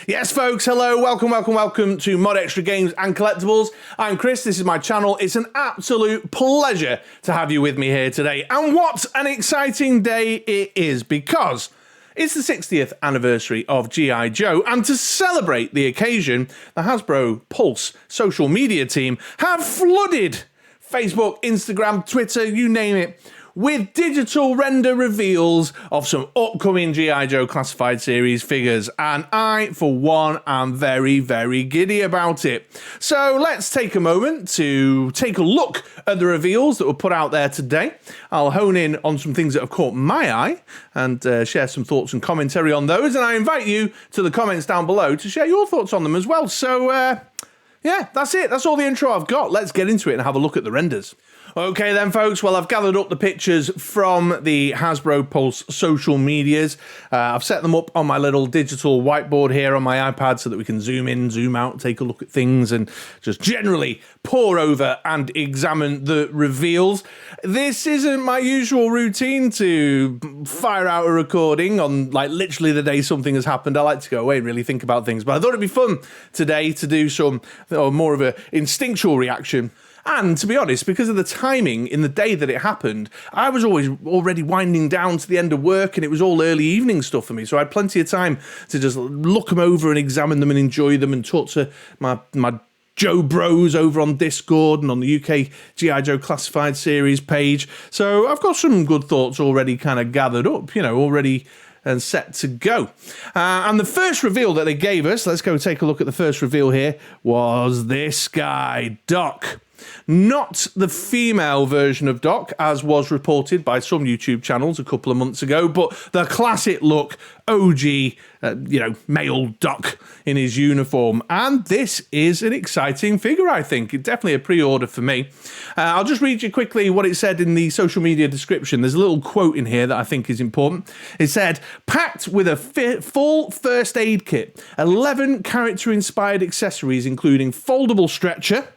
Yes, folks, hello, welcome to MoDXtra Games and Collectibles. I'm Chris, this is my channel. It's an absolute pleasure to have you with me here today. And what an exciting day it is, because it's the 60th anniversary of G.I. Joe, and to celebrate the occasion, the Hasbro Pulse social media team have flooded Facebook, Instagram, Twitter, you name it, with digital render reveals of some upcoming G.I. Joe Classified Series figures, and I, for one, am very, very giddy about it. So let's take a moment to take a look at the reveals that were put out there today. I'll hone in on some things that have caught my eye and share some thoughts and commentary on those, and I invite you to the comments down below to share your thoughts on them as well. So, yeah, that's it. That's all the intro I've got. Let's get into it and have a look at the renders. Okay then, folks, well, I've gathered up the pictures from the Hasbro Pulse social medias. I've set them up on my little digital whiteboard here on my iPad so that we can zoom in, zoom out, take a look at things and just generally pore over and examine the reveals. This isn't my usual routine to fire out a recording on, like, literally the day something has happened. I like to go away and really think about things, but I thought it'd be fun today to do some more of an instinctual reaction. And to be honest, because of the timing in the day that it happened, I was already winding down to the end of work, and it was all early evening stuff for me. So I had plenty of time to just look them over and examine them and enjoy them and talk to my Joe Bros over on Discord and on the UK G.I. Joe Classified Series page. So I've got some good thoughts already kind of gathered up, already and set to go. And the first reveal that they gave us, let's go take a look at the first reveal here, was this guy, Doc. Not the female version of Doc, as was reported by some YouTube channels a couple of months ago, but the classic look, OG, male Doc in his uniform. And this is an exciting figure, I think. It's definitely a pre-order for me. I'll just read you quickly what it said in the social media description. There's a little quote in here that I think is important. It said, packed with a full first aid kit, 11 character-inspired accessories, including foldable stretcher,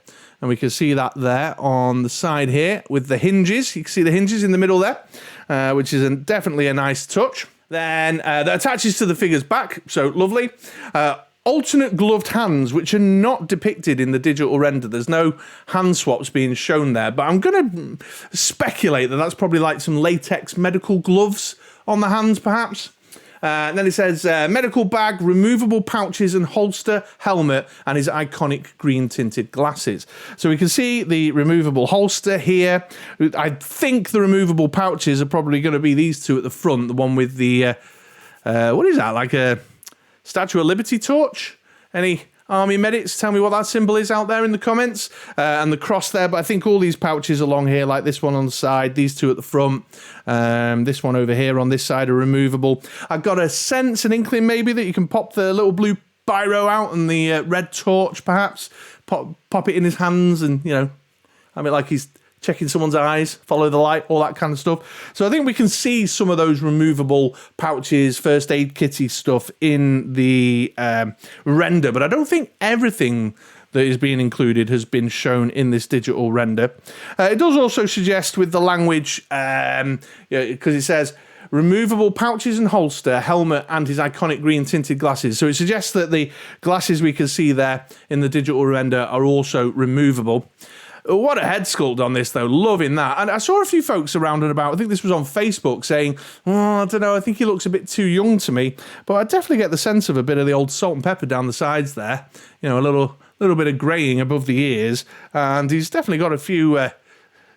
and we can see that there on the side here with the hinges. You can see the hinges in the middle there, which is definitely a nice touch. Then that attaches to the figure's back, so lovely. Alternate gloved hands, which are not depicted in the digital render. There's no hand swaps being shown there, but I'm going to speculate that that's probably like some latex medical gloves on the hands, perhaps. And then it says medical bag, removable pouches and holster, helmet, and his iconic green tinted glasses. So we can see the removable holster here. I think the removable pouches are probably going to be these two at the front. The one with the, what is that, like a Statue of Liberty torch? Any Army medics, tell me what that symbol is out there in the comments. And the cross there, but I think all these pouches along here, like this one on the side, these two at the front, this one over here on this side are removable. I've got a sense, an inkling maybe, that you can pop the little blue biro out and the red torch, perhaps. Pop it in his hands and, I mean, like he's checking someone's eyes, follow the light, all that kind of stuff. So I think we can see some of those removable pouches, first aid kitty stuff in the render, but I don't think everything that is being included has been shown in this digital render. It does also suggest with the language, because it says removable pouches and holster, helmet, and his iconic green tinted glasses. So it suggests that the glasses we can see there in the digital render are also removable. What a head sculpt on this, though. Loving that. And I saw a few folks around and about, I think this was on Facebook, saying, I don't know, I think he looks a bit too young to me. But I definitely get the sense of a bit of the old salt and pepper down the sides there. A little bit of greying above the ears. And he's definitely got a few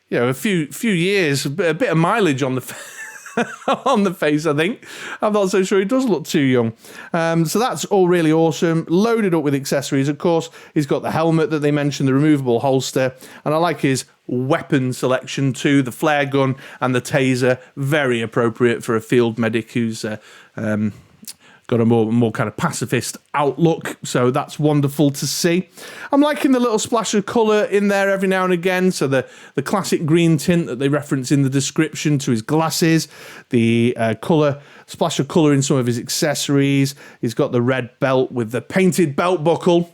years, a bit of mileage on the on the face, I think. I'm not so sure he does look too young. So that's all really awesome. Loaded up with accessories. Of course, he's got the helmet that they mentioned, the removable holster, and I like his weapon selection too, the flare gun and the taser. Very appropriate for a field medic who's got a more kind of pacifist outlook, so that's wonderful to see. I'm liking the little splash of colour in there every now and again, so the classic green tint that they reference in the description to his glasses, the splash of colour in some of his accessories. He's got the red belt with the painted belt buckle.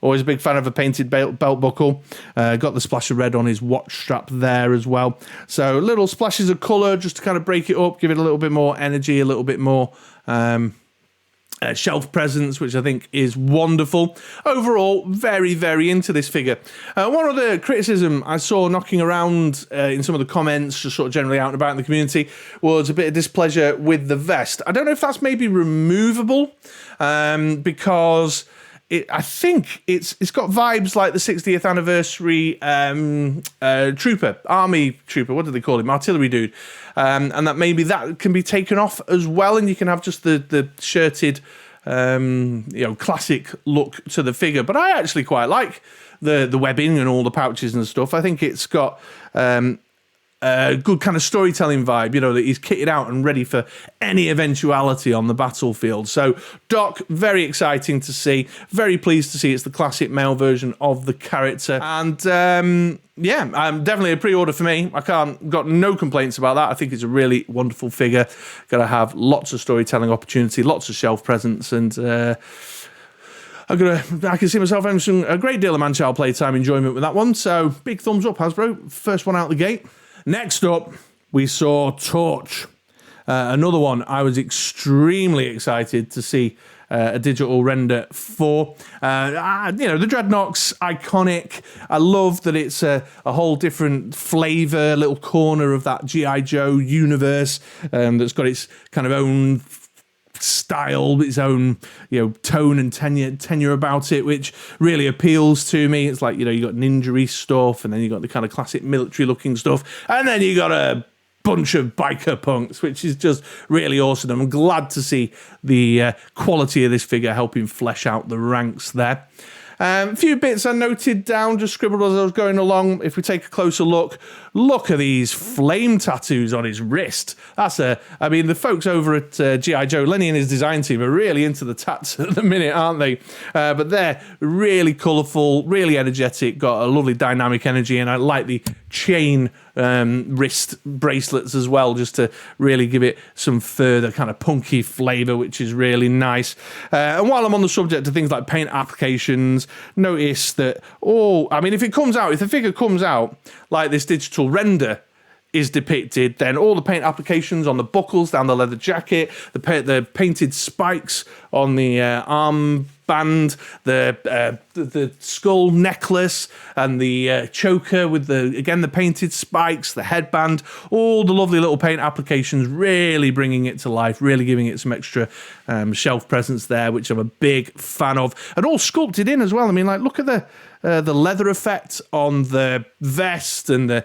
Always a big fan of a painted belt buckle. Got the splash of red on his watch strap there as well. So little splashes of colour just to kind of break it up, give it a little bit more energy, a little bit more shelf presence, which I think is wonderful. Overall, very, very into this figure. One other criticism I saw knocking around in some of the comments, just sort of generally out and about in the community, was a bit of displeasure with the vest. I don't know if that's maybe removable, because I think it's got vibes like the 60th anniversary army trooper, what do they call him? Artillery dude. And that maybe that can be taken off as well, and you can have just the shirted, classic look to the figure. But I actually quite like the webbing and all the pouches and stuff. I think it's got a good kind of storytelling vibe, that he's kitted out and ready for any eventuality on the battlefield. So Doc, very exciting to see. Very pleased to see it's the classic male version of the character. And definitely a pre-order for me. Got no complaints about that. I think it's a really wonderful figure. Got to have lots of storytelling opportunity, lots of shelf presence, and I can see myself having a great deal of man-child playtime enjoyment with that one. So big thumbs up, Hasbro. First one out the gate. Next up, we saw Torch. Another one I was extremely excited to see a digital render for. The Dreadnought's iconic. I love that it's a whole different flavour, little corner of that G.I. Joe universe that's got its kind of own style, its own tone and tenure about it, which really appeals to me. It's like, you got ninja-y stuff, and then you got the kind of classic military looking stuff, and then you got a bunch of biker punks, which is just really awesome. I'm glad to see the quality of this figure helping flesh out the ranks there. A few bits I noted down, just scribbled as I was going along. If we take a closer look at these flame tattoos on his wrist. The folks over at G.I. Joe, Lenny and his design team are really into the tats at the minute, aren't they? But they're really colourful, really energetic, got a lovely dynamic energy, and I like the chain wrist bracelets as well, just to really give it some further kind of punky flavour, which is really nice. And while I'm on the subject of things like paint applications, notice that if the figure comes out like this digital render is depicted, then all the paint applications on the buckles down the leather jacket, the painted spikes on the arm band, the skull necklace, and the choker with the painted spikes, the headband, all the lovely little paint applications, really bringing it to life, really giving it some extra shelf presence there, which I'm a big fan of, and all sculpted in as well. Look at the leather effect on the vest and the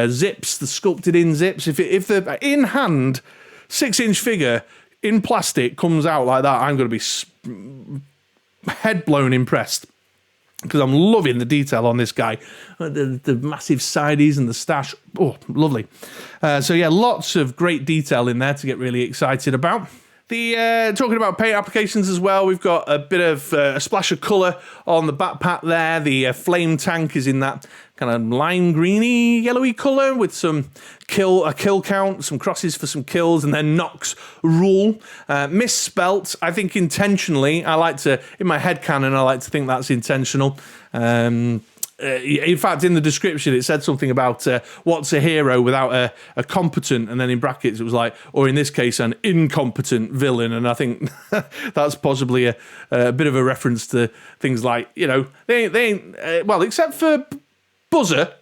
zips, the sculpted in zips. If the in-hand 6-inch figure in plastic comes out like that, I'm going to be head blown impressed, because I'm loving the detail on this guy. The massive sides and the stash. Oh, lovely. Lots of great detail in there to get really excited about. Talking about paint applications as well, we've got a bit of a splash of colour on the backpack there. The flame tank is in that kind of lime greeny, yellowy colour with some kill count, some crosses for some kills, and then Nox rule. Misspelt, I think intentionally. In my headcanon, I like to think that's intentional. In fact, in the description, it said something about what's a hero without a competent, and then in brackets it was like, or in this case, an incompetent villain. And I think that's possibly a bit of a reference to things like, they ain't except for Buzzer.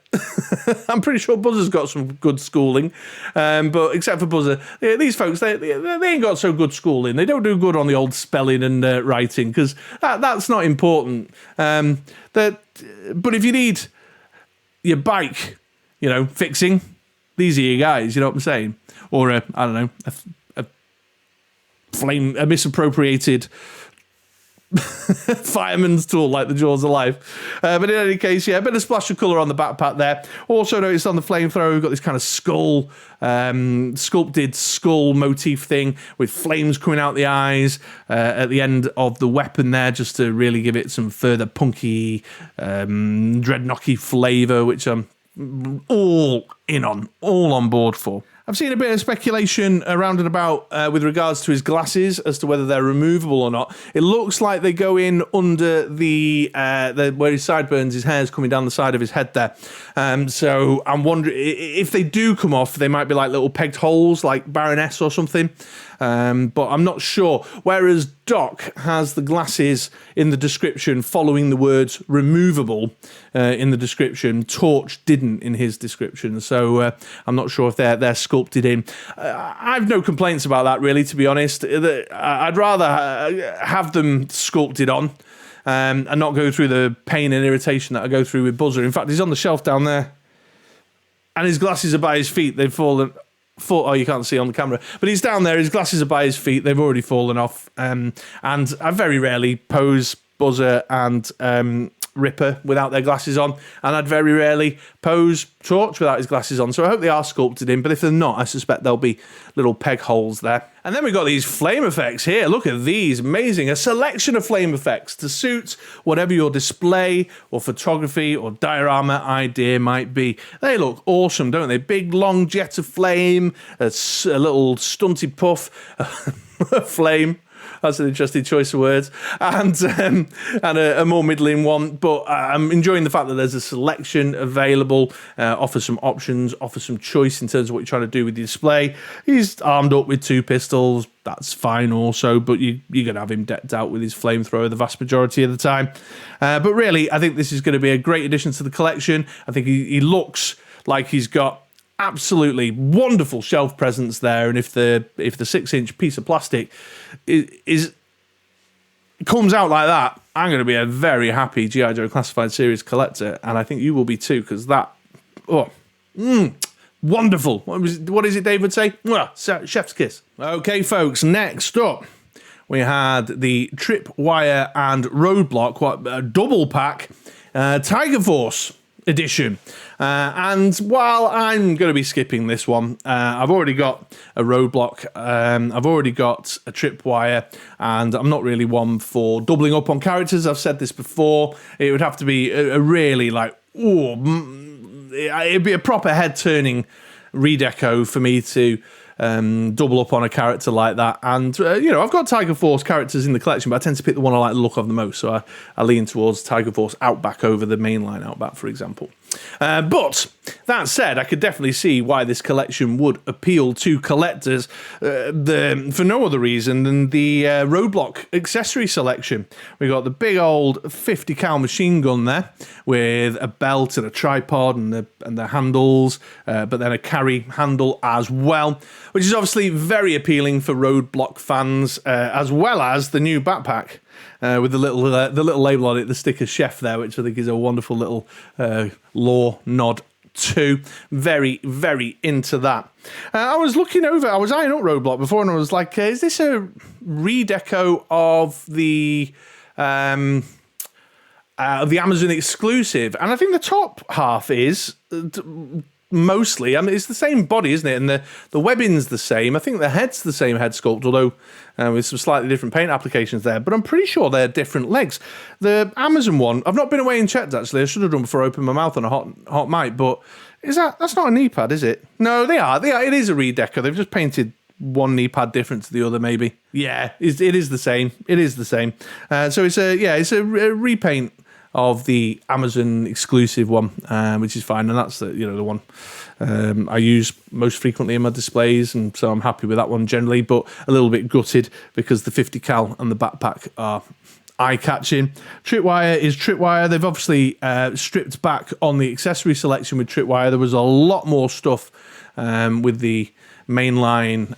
I'm pretty sure Buzzer's got some good schooling, but except for Buzzer, these folks, they ain't got so good schooling. They don't do good on the old spelling and writing, because that's not important. But if you need your bike, fixing, these are your guys, you know what I'm saying? Or a misappropriated fireman's tool like the Jaws of Life. But in any case, a bit of splash of colour on the backpack there. Also noticed on the flamethrower, we've got this kind of skull, sculpted skull motif thing with flames coming out the eyes at the end of the weapon there, just to really give it some further punky, dreadnocky flavour, which I'm all on board for. I've seen a bit of speculation around and about with regards to his glasses as to whether they're removable or not. It looks like they go in under the where his sideburns, his hair's coming down the side of his head there. So I'm wondering if they do come off, they might be like little pegged holes, like Baroness or something. but I'm not sure. Whereas Doc has the glasses in the description following the words removable in the description. Torch didn't in his description, so I'm not sure if they're sculpted in. I've no complaints about that, really, to be honest. I'd rather have them sculpted on and not go through the pain and irritation that I go through with Buzzer. In fact, he's on the shelf down there, and his glasses are by his feet. They've fallen. Oh, you can't see on the camera, but he's down there. His glasses are by his feet. They've already fallen off. And I very rarely pose Buzzer and Ripper without their glasses on, and I'd very rarely pose Torch without his glasses on. So I hope they are sculpted in, but if they're not, I suspect there'll be little peg holes there. And then we've got these flame effects here. Look at these, amazing. A selection of flame effects to suit whatever your display or photography or diorama idea might be. They look awesome, don't they? Big long jet of flame, a little stunty puff, a flame. That's an interesting choice of words, and a more middling one. But I'm enjoying the fact that there's a selection available, offer some options, offer some choice in terms of what you're trying to do with the display. He's armed up with 2 pistols. That's fine also, but you're going to have him decked out with his flamethrower the vast majority of the time. But really, I think this is going to be a great addition to the collection. I think he looks like he's got absolutely wonderful shelf presence there, and if the 6-inch piece of plastic comes out like that, I'm going to be a very happy G.I. Joe Classified Series collector, and I think you will be too, because that, wonderful. What is it Dave would say? Chef's kiss. Okay, folks, next up, we had the Tripwire and Roadblock, a double pack, Tiger Force edition. And while I'm going to be skipping this one, I've already got a Roadblock, I've already got a Tripwire, and I'm not really one for doubling up on characters. I've said this before. It would have to be a really it'd be a proper head-turning redeco for me to double up on a character like that. And, I've got Tiger Force characters in the collection, but I tend to pick the one I like the look of the most. So I lean towards Tiger Force Outback over the mainline Outback, for example. But that said, I could definitely see why this collection would appeal to collectors for no other reason than the Roadblock accessory selection. We got the big old 50 cal machine gun there with a belt and a tripod and the handles, but then a carry handle as well, which is obviously very appealing for Roadblock fans, as well as the new backpack. With the little label on it, the sticker chef there, which I think is a wonderful little lore nod too. Very, very into that. I was eyeing up Roadblock before, and I was like, is this a redeco of the Amazon exclusive? And I think the top half is mostly. I mean, it's the same body, isn't it? And the webbing's the same. I think the head's the same head sculpt, although with some slightly different paint applications there. But I'm pretty sure they're different legs. The Amazon one, I've not been away and checked, actually. I should have done before I opened my mouth on a hot mic. But that's not a knee pad, is it? No, they are. It is a redeco. They've just painted one knee pad different to the other, maybe. Yeah, it is the same. It is the same. So it's a repaint of the Amazon exclusive one, which is fine, and that's the one I use most frequently in my displays, and so I'm happy with that one generally, but a little bit gutted because the 50 cal and the backpack are eye-catching. Tripwire is Tripwire. They've obviously stripped back on the accessory selection with Tripwire. There was a lot more stuff with the mainline.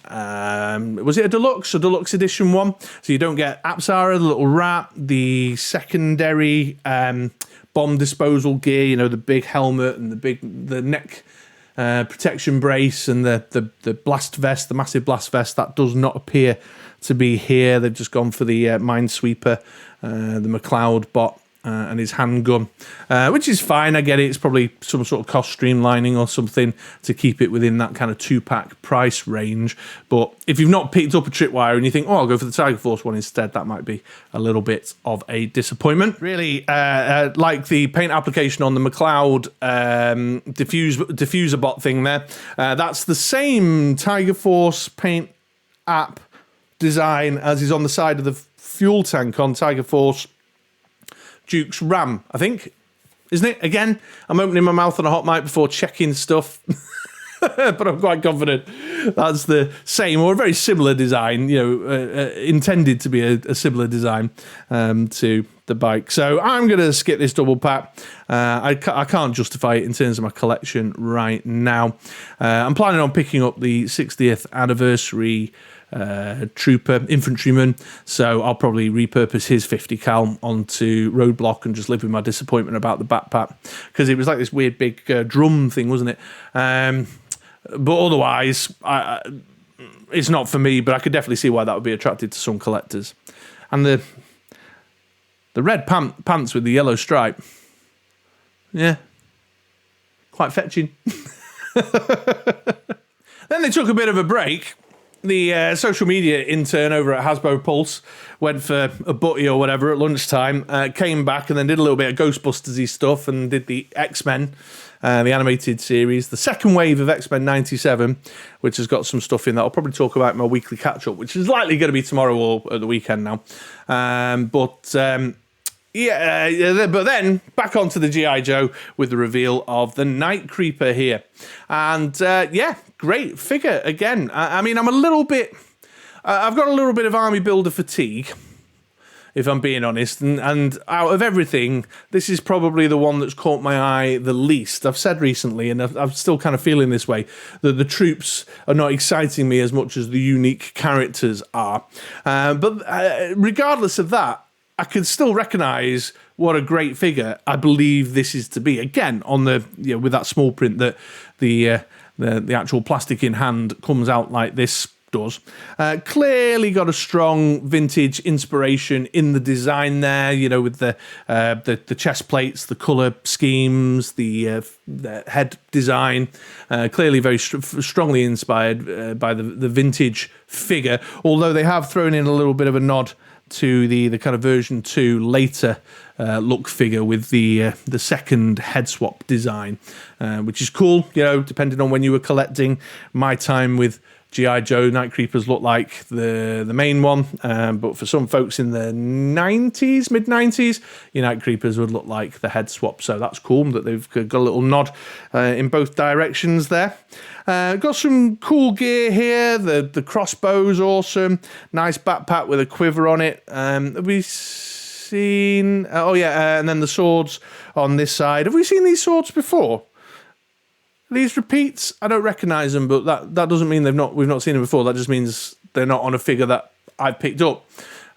Was it a deluxe edition one? So you don't get Apsara, the little rat, the secondary bomb disposal gear, the big helmet and the neck protection brace and the blast vest, the massive blast vest. That does not appear to be here. They've just gone for the Minesweeper, the McLeod bot, and his handgun, which is fine. I get it. It's probably some sort of cost streamlining or something to keep it within that kind of 2-pack price range. But if you've not picked up a Tripwire and you think, I'll go for the Tiger Force one instead, that might be a little bit of a disappointment. Really, like the paint application on the McLeod diffuser bot thing there, that's the same Tiger Force paint app design as is on the side of the fuel tank on Tiger Force Duke's Ram, I think, isn't it? Again, I'm opening my mouth on a hot mic before checking stuff. but I'm quite confident that's the same or a very similar design, intended to be a similar design to the bike. So I'm going to skip this double pack. I can't justify it in terms of my collection right now. I'm planning on picking up the 60th anniversary trooper infantryman, so I'll probably repurpose his 50 cal onto Roadblock and just live with my disappointment about the backpack, because it was like this weird big drum thing, wasn't it? But otherwise, it's not for me, but I could definitely see why that would be attractive to some collectors. And the red pants with the yellow stripe, yeah, quite fetching. Then they took a bit of a break. The social media intern over at Hasbro Pulse went for a butty or whatever at lunchtime, came back and then did a little bit of Ghostbusters-y stuff and did the X-Men, the animated series, the second wave of X-Men 97, which has got some stuff in that I'll probably talk about in my weekly catch-up, which is likely going to be tomorrow or at the weekend now. But then back onto the G.I. Joe with the reveal of the Night Creeper here. And great figure again. I mean, I'm a little bit... I've got a little bit of Army Builder fatigue, if I'm being honest. And out of everything, this is probably the one that's caught my eye the least. I've said recently, and I'm still kind of feeling this way, that the troops are not exciting me as much as the unique characters are. But regardless of that, I could still recognise what a great figure I believe this is to be. Again, on the with that small print that the actual plastic in hand comes out like this does. Clearly got a strong vintage inspiration in the design there. With the chest plates, the colour schemes, the head design. Clearly very strongly inspired by the vintage figure. Although they have thrown in a little bit of a nod to the kind of version 2 later look figure with the second head swap design, which is cool, depending on when you were collecting. My time with G.I. Joe Night Creepers looked like the main one, but for some folks in the 90s, mid-90s, your Night Creepers would look like the head swap, so that's cool that they've got a little nod in both directions there. Got some cool gear here. The crossbow's awesome. Nice backpack with a quiver on it. Have we seen... and then the swords on this side. Have we seen these swords before? These repeats? I don't recognise them, but that doesn't mean we've not seen them before. That just means they're not on a figure that I've picked up.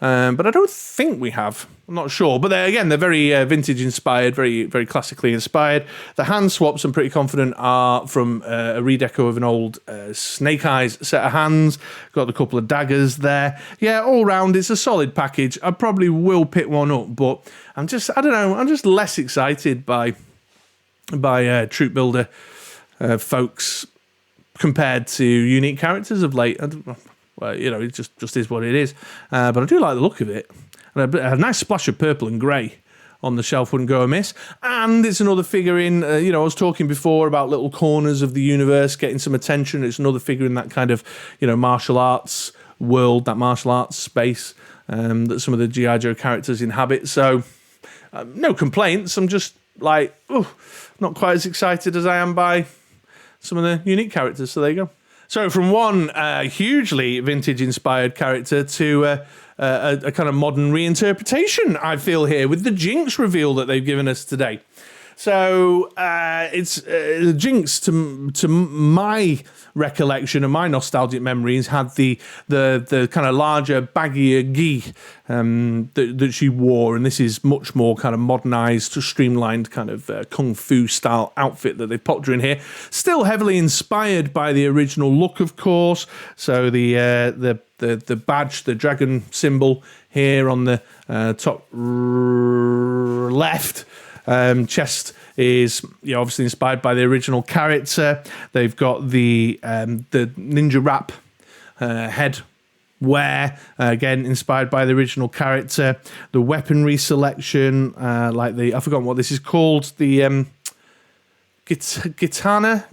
But I don't think we have. I'm not sure. But they're very vintage inspired, very, very classically inspired. The hand swaps, I'm pretty confident, are from a redeco of an old Snake Eyes set of hands. Got a couple of daggers there. Yeah, all round, it's a solid package. I probably will pick one up, but I'm just less excited by Troop Builder folks compared to unique characters of late. Well, it just is what it is. But I do like the look of it. And a nice splash of purple and grey on the shelf wouldn't go amiss. And it's another figure in, I was talking before about little corners of the universe getting some attention. It's another figure in that kind of, martial arts world, that martial arts space that some of the G.I. Joe characters inhabit. So, no complaints. I'm just like, not quite as excited as I am by some of the unique characters. So there you go. So from one hugely vintage-inspired character to a kind of modern reinterpretation, I feel here, with the Jinx reveal that they've given us today. So it's Jinx, to my recollection and my nostalgic memories, had the kind of larger, baggier gi that she wore, and this is much more kind of modernised, streamlined kind of kung fu style outfit that they've popped her in here. Still heavily inspired by the original look, of course. So the badge, the dragon symbol here on the top left. Chest is obviously inspired by the original character. They've got the ninja wrap head wear, again inspired by the original character. The weaponry selection, I've forgotten what this is called. The Gitana.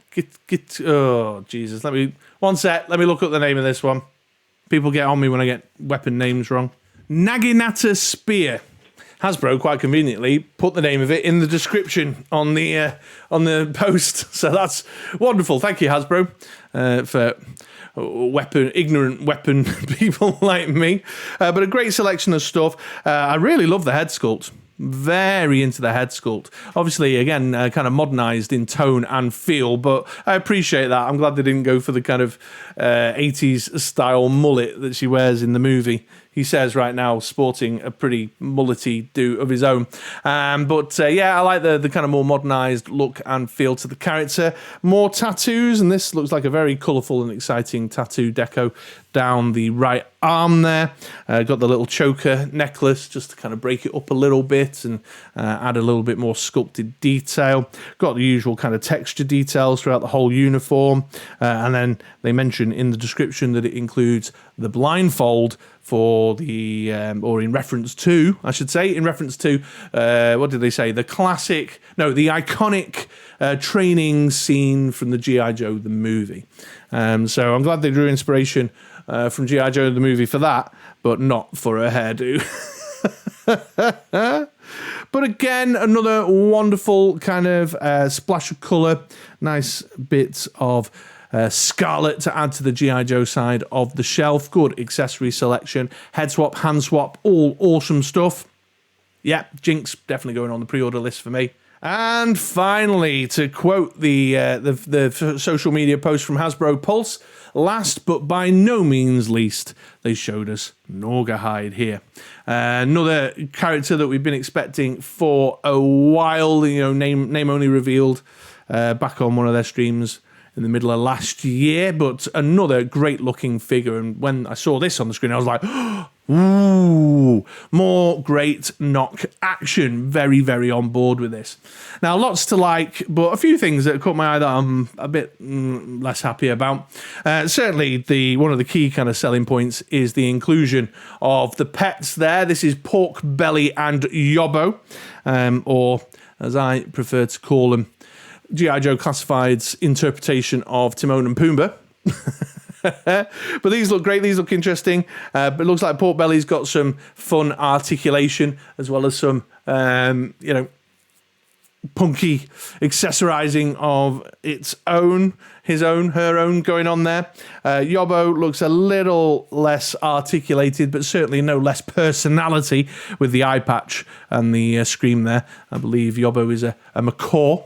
Oh Jesus! Let me look up the name of this one. People get on me when I get weapon names wrong. Naginata spear. Hasbro quite conveniently put the name of it in the description on the post. So that's wonderful. Thank you, Hasbro, for ignorant weapon people like me. But a great selection of stuff. I really love the head sculpt. Very into the head sculpt. Obviously, again, kind of modernized in tone and feel, but I appreciate that. I'm glad they didn't go for the kind of 80s style mullet that she wears in the movie. He says right now, sporting a pretty mullety do of his own. But yeah, I like the kind of more modernised look and feel to the character. More tattoos, and this looks like a very colourful and exciting tattoo deco down the right arm there. Got the little choker necklace just to kind of break it up a little bit and add a little bit more sculpted detail. Got the usual kind of texture details throughout the whole uniform. And then they mention in the description that it includes the blindfold for the, or in reference to, I should say, in reference to, what did they say? The iconic training scene from the G.I. Joe, the movie. So I'm glad they drew inspiration from G.I. Joe, the movie for that, but not for a hairdo. But again, another wonderful kind of splash of colour, nice bits of scarlet to add to the G.I. Joe side of the shelf. Good accessory selection. Head swap, hand swap, all awesome stuff. Yeah, Jinx definitely going on the pre-order list for me. And finally, to quote the social media post from Hasbro Pulse, last but by no means least, they showed us Gnawgahyde here. Another character that we've been expecting for a while, name only revealed back on one of their streams in the middle of last year, but another great looking figure. And when I saw this on the screen, I was like, ooh, more great knock action. Very, very on board with this. Now, lots to like, but a few things that caught my eye that I'm a bit less happy about. Certainly, one of the key kind of selling points is the inclusion of the pets there. This is Pork Belly and Yobbo, or as I prefer to call them, G.I. Joe Classified's interpretation of Timon and Pumbaa. But these look great, these look interesting. But it looks like Pork Belly's got some fun articulation as well as some, punky accessorizing of her own going on there. Yobbo looks a little less articulated, but certainly no less personality with the eye patch and the scream there. I believe Yobbo is a macaw.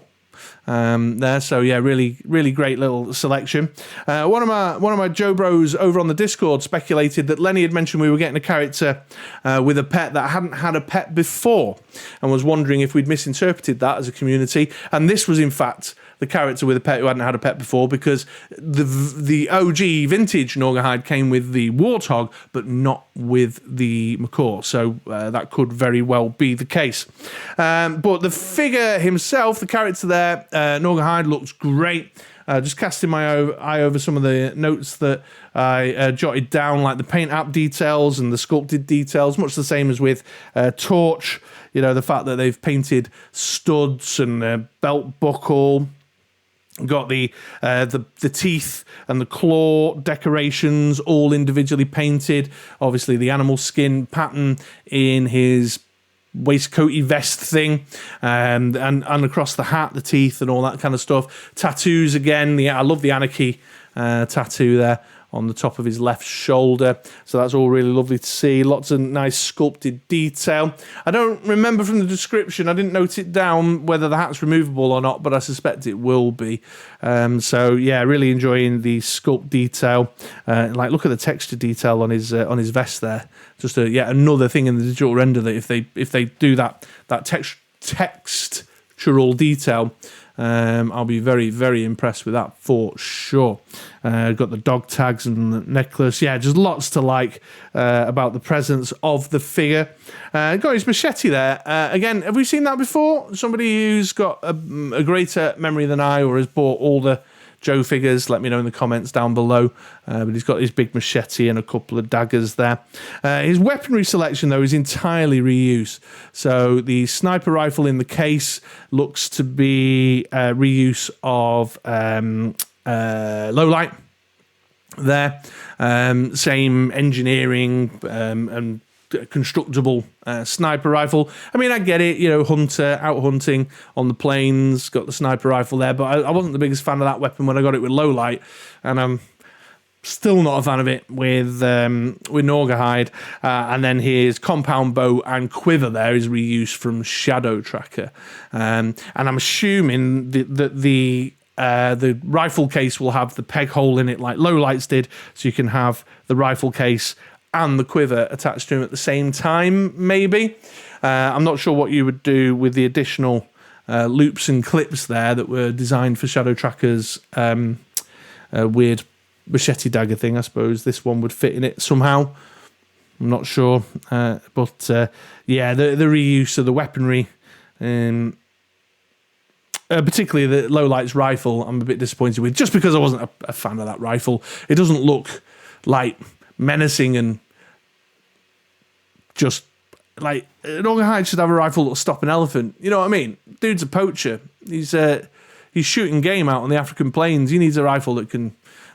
There, so yeah, really, really great little selection. One of my Joe Bros over on the Discord speculated that Lenny had mentioned we were getting a character with a pet that hadn't had a pet before, and was wondering if we'd misinterpreted that as a community. And this was in fact the character with a pet who hadn't had a pet before, because the OG vintage Gnawgahyde came with the warthog, but not with the macaw. So that could very well be the case. But the figure himself, the character there, Gnawgahyde, looks great. Just casting my eye over some of the notes that I jotted down, like the paint app details and the sculpted details, much the same as with Torch. The fact that they've painted studs and belt buckle. Got the teeth and the claw decorations all individually painted. Obviously, the animal skin pattern in his waistcoaty vest thing, and across the hat, the teeth and all that kind of stuff. Tattoos again. I love the Anarchy tattoo there on the top of his left shoulder. So that's all really lovely to see. Lots of nice sculpted detail. I don't remember from the description, I didn't note it down whether the hat's removable or not, but I suspect it will be. So yeah, really enjoying the sculpt detail. Look at the texture detail on his vest there. Just yet another thing in the digital render that if they do that textural detail, I'll be very, very impressed with that for sure. Got the dog tags and the necklace. Yeah, just lots to like about the presence of the figure. Got his machete there. Again, have we seen that before? Somebody who's got a greater memory than I, or has bought all the Joe figures, let me know in the comments down below. But he's got his big machete and a couple of daggers there. His weaponry selection, though, is entirely reuse. So the sniper rifle in the case looks to be reuse of low light there. Same engineering and constructible sniper rifle. I mean, I get it, you know, hunter, out hunting on the plains, got the sniper rifle there, but I wasn't the biggest fan of that weapon when I got it with low light, and I'm still not a fan of it with Gnawgahyde. And then his compound bow and quiver there is reused from Shadow Tracker. And I'm assuming that the rifle case will have the peg hole in it like low lights did, so you can have the rifle case and the quiver attached to him at the same time, maybe. I'm not sure what you would do with the additional loops and clips there that were designed for Shadow Tracker's weird machete dagger thing. I suppose this one would fit in it somehow. I'm not sure. But yeah, the reuse of the weaponry, particularly the low lights rifle, I'm a bit disappointed with, just because I wasn't a fan of that rifle. It doesn't look like menacing and just like Gnawgahyde should have a rifle that'll stop an elephant. You know what I mean? Dude's a poacher. He's shooting game out on the African plains. He needs a rifle that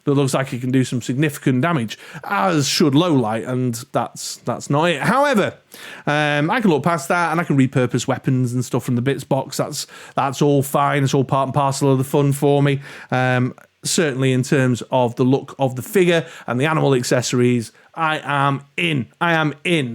looks like it can do some significant damage, as should low light, and that's not it. However, I can look past that, and I can repurpose weapons and stuff from the bits box. That's all fine. It's all part and parcel of the fun for me. Certainly in terms of the look of the figure and the animal accessories, I am in.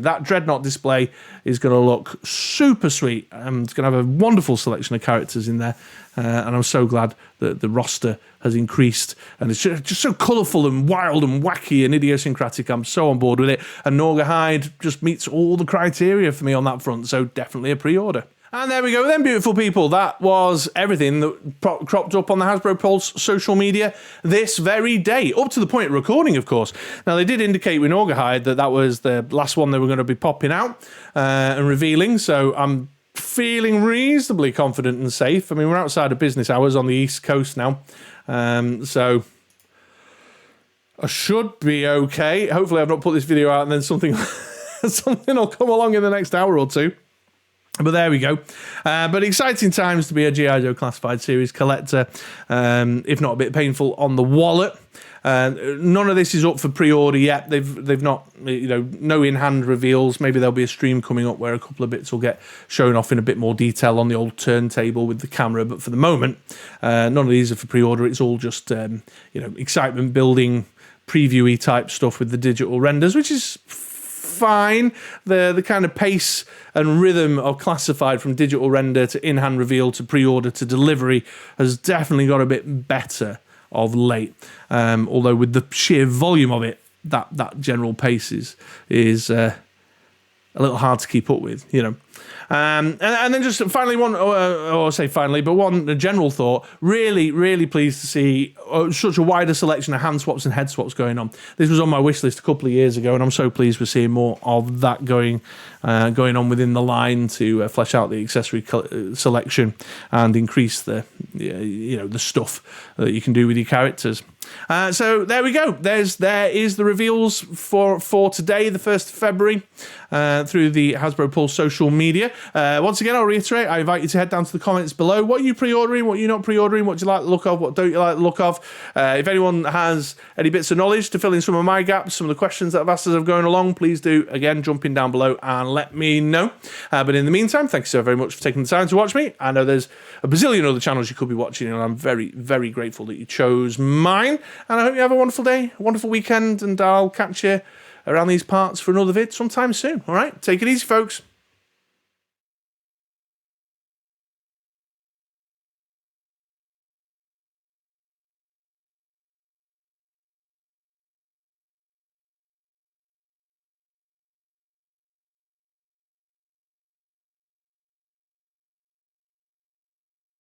That Dreadnought display is going to look super sweet. It's going to have a wonderful selection of characters in there, and I'm so glad that the roster has increased, and it's just so colourful and wild and wacky and idiosyncratic. I'm so on board with it, and Gnawgahyde just meets all the criteria for me on that front, so definitely a pre-order. And there we go then, beautiful people. That was everything that cropped up on the Hasbro Pulse social media this very day, up to the point of recording, of course. Now, they did indicate with Gnawgahyde that was the last one they were going to be popping out and revealing, so I'm feeling reasonably confident and safe. I mean, we're outside of business hours on the East Coast now, so I should be okay. Hopefully I've not put this video out and then something will come along in the next hour or two. But there we go. But exciting times to be a G.I. Joe Classified Series collector, if not a bit painful on the wallet. None of this is up for pre-order yet. They've not, you know, no in-hand reveals. Maybe there'll be a stream coming up where a couple of bits will get shown off in a bit more detail on the old turntable with the camera. But for the moment, none of these are for pre-order. It's all just, you know, excitement building, previewy type stuff with the digital renders, which is fine. The kind of pace and rhythm of Classified from digital render to in-hand reveal to pre-order to delivery has definitely got a bit better of late. Although with the sheer volume of it, that general pace is a little hard to keep up with, you know. And then just finally one general thought. Really pleased to see such a wider selection of hand swaps and head swaps going on. This was on my wish list a couple of years ago, and I'm so pleased we're seeing more of that going on within the line to flesh out the accessory selection and increase the the stuff that you can do with your characters. So there we go. There is the reveals for today, the 1st of February, through the Hasbro Pulse social media. Once again, I'll reiterate, I invite you to head down to the comments below. What are you pre-ordering? What are you not pre-ordering? What do you like the look of? What don't you like the look of? If anyone has any bits of knowledge to fill in some of my gaps, some of the questions that I've asked as I'm going along, please do, again, jump in down below and let me know. But in the meantime, thank you so very much for taking the time to watch me. I know there's a bazillion other channels you could be watching, and I'm very, very grateful that you chose mine. And I hope you have a wonderful day, a wonderful weekend, and I'll catch you around these parts for another vid sometime soon. All right, take it easy, folks.